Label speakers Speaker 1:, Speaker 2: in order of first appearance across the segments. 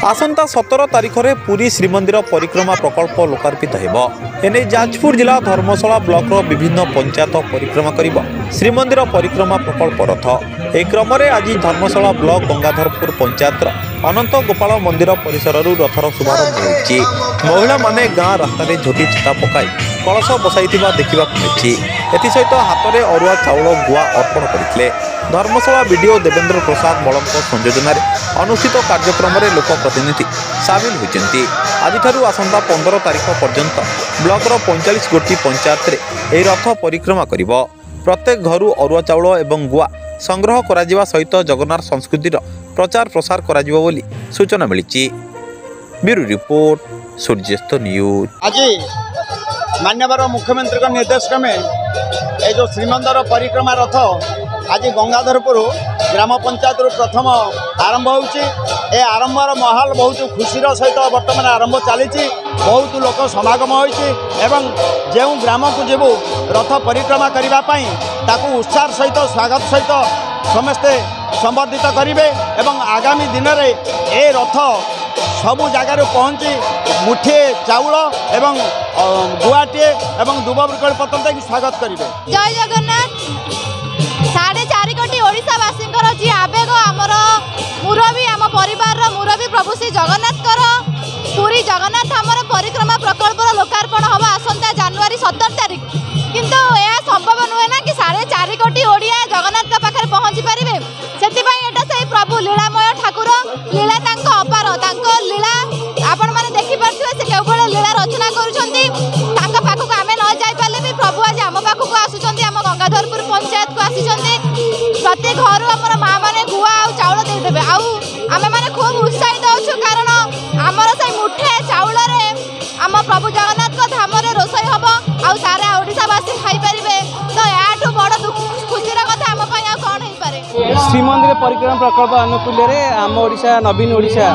Speaker 1: आसंता 17 तारिख में पुरी श्रीमंदिर परिक्रमा प्रकल्प लोकार्पित हेब। एने जाजपुर जिला धर्मशाला ब्लॉक विभिन्न पंचायत परिक्रमा करिब श्रीमंदिर परिक्रमा प्रकल्प रथ। एक क्रम में आज धर्मशाला ब्लॉक गंगाधरपुर पंचायत अनंत गोपाल मंदिर परिसर रथर शुभारंभ होइछि। महिला माने गाँ रास्तार झोटी चिता पकाई कलश बसाई देखा मिली। एसत हाथ में अरुआ चाउल गुआ अर्पण करते। धर्मशाला विडीओ देवेंद्र प्रसाद बल संयोजन अनुष्ठित कार्यक्रम में लोकप्रतिनिधि सामिल होती। आज आसंता 15 तारिख पर्यंत ब्लॉकर 45 गोटी पंचायत में यह रथ परिक्रमा कर प्रत्येक घर अरुआ चाउल एवं गुआ संग्रह करा सहित जगन्नाथ संस्कृतिर प्रचार प्रसार करा बोली सूचना मिली। ब्यूरो रिपोर्ट सूर्यास्त न्यूज।
Speaker 2: आज माननीय मुख्यमंत्री का निर्देश क्रमे ये जो श्रीमंदिर परिक्रमा रथ आज गंगाधरपुर ग्राम पंचायत प्रथम आरंभ होउची। ए आरंभर महल बहुत खुशी सहित बर्तमान आरंभ चली। बहुत लोक समागम होइछि एवं जो ग्राम को जीवु रथ परिक्रमा करने ताकू उत्साह सहित स्वागत सहित समस्ते संबर्धित करेंगे। एवं आगामी दिन में ए रथ सबु जगार पहुँची मुठे चाउल एवं गुआटे एवं दुब वृक्ष पत्र की स्वागत करेंगे।
Speaker 3: जय जगन्नाथ। 4.5 कोटी ओडिशावासी जी आवेग आमर मुरबी आम परिवार मुरबी प्रभु श्री जगन्नाथ पुरी जगन्नाथ आमर परिक्रमा प्रकल्प लोकार्पण हम आसंता जनवरी 17 तारिख। किंतु यह संभव नुहे ना कि 4.5 कोटी ओडिया जगन्नाथ पाखे पहुँची पारे। से प्रभु लीलामय ठाकुर लीला अपार लीला आपण मैंने देखिपे से केवल लीला रचना करखक आम न जापारे भी प्रभु आज आम पाखक आसुँच आम गंगाधरपुर पंचायत को आसी। प्रत्येक घर आम माँ मैंने गुआ आ चाउल देदेवे आम मैंने खूब उत्साहित अच्छु कारण आमर से मुठे चाउल आम प्रभु जगन्नाथ को धाम रोषई हम आ सारा ओडिशावासी खाईपारे। तो या बड़ खुशीर कथा आम कौन हो पारे।
Speaker 4: श्रीमंदिर परिक्रमा प्रकल्प आनुकूल्य आम ओडिशा नवीन ओडिशा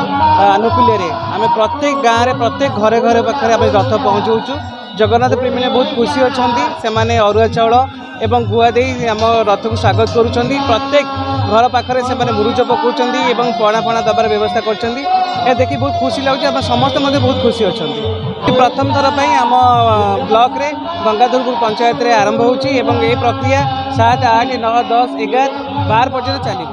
Speaker 4: आनुकूल्य आम प्रत्येक गाँव में प्रत्येक घरे घरे पाखे आम रथ पहुँचाऊँ। जगन्नाथ प्रेमी बहुत खुशी अच्छा से अरुआ चाउल एवं गुआ दे आम रथ को स्वागत करुँच। प्रत्येक घर पाखे से मुरुज पकाउं पणा फणा दबार व्यवस्था कर देखिए बहुत खुशी लगे। आम समस्त बहुत खुशी अच्छा। प्रथम थर पर आम ब्लॉक रे गंगाधरपुर पंचायत रे आरंभ होची एवं ये प्रक्रिया 7, 8, 9, 10, 11, 12 पर्यटन चलो।